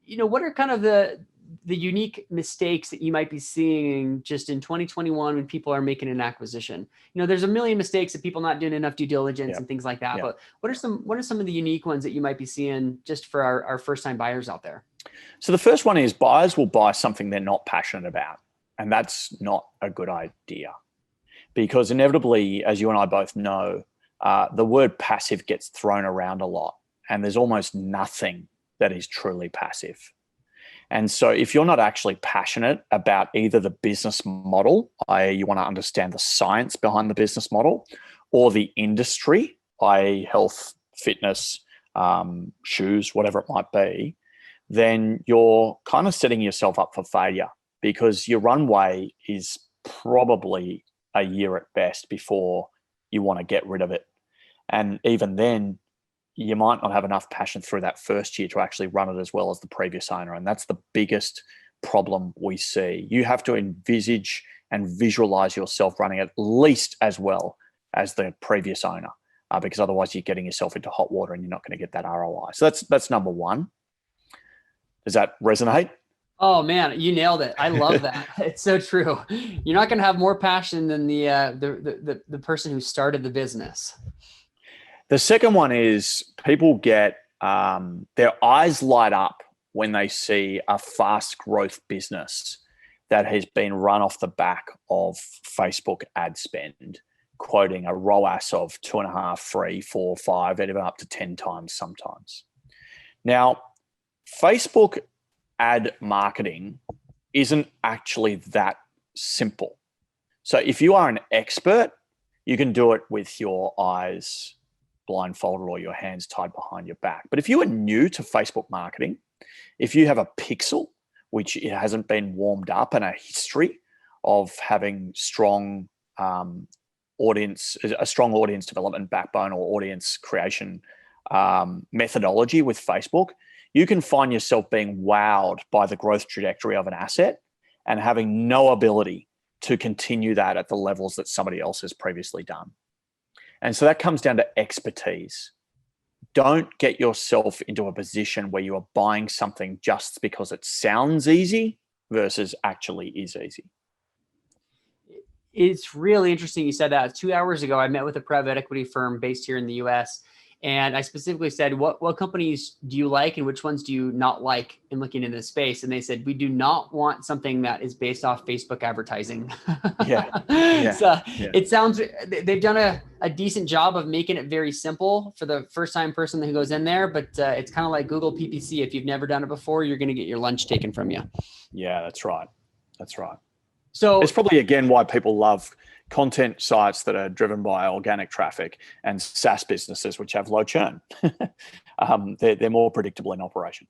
what are kind of the unique mistakes that you might be seeing just in 2021 when people are making an acquisition? There's a million mistakes of people not doing enough due diligence and things like that. But what are some of the unique ones that you might be seeing just for our first-time buyers out there? So the first one is buyers will buy something they're not passionate about. And that's not a good idea, because inevitably, as you and I both know, the word passive gets thrown around a lot, and there's almost nothing that is truly passive. And so if you're not actually passionate about either the business model, i.e. you want to understand the science behind the business model, or the industry, i.e. health, fitness, shoes, whatever it might be, then you're kind of setting yourself up for failure, because your runway is probably a year at best before you want to get rid of it. And even then, you might not have enough passion through that first year to actually run it as well as the previous owner. And that's the biggest problem we see. You have to envisage and visualize yourself running at least as well as the previous owner, because otherwise you're getting yourself into hot water and you're not going to get that ROI. So that's number one. Does that resonate? Oh man, you nailed it. I love that. It's so true. You're not going to have more passion than the person who started the business. The second one is people get their eyes light up when they see a fast growth business that has been run off the back of Facebook ad spend, quoting a ROAS of 2.5, 3, 4, 5, even up to 10 times sometimes. Now, Facebook ad marketing isn't actually that simple. So if you are an expert, you can do it with your eyes blindfolded or your hands tied behind your back. But if you are new to Facebook marketing, if you have a pixel, which it hasn't been warmed up, and a history of having a strong audience development backbone or audience creation methodology with Facebook, you can find yourself being wowed by the growth trajectory of an asset and having no ability to continue that at the levels that somebody else has previously done. And so that comes down to expertise. Don't get yourself into a position where you are buying something just because it sounds easy versus actually is easy. It's really interesting you said that. 2 hours ago, I met with a private equity firm based here in the US. And I specifically said, what companies do you like and which ones do you not like in looking into this space? And they said, we do not want something that is based off Facebook advertising. It sounds, they've done a decent job of making it very simple for the first time person who goes in there. But it's kind of like Google PPC. If you've never done it before, you're going to get your lunch taken from you. Yeah, that's right. That's right. So it's probably, again, why people love content sites that are driven by organic traffic and SaaS businesses, which have low churn. They're more predictable in operation.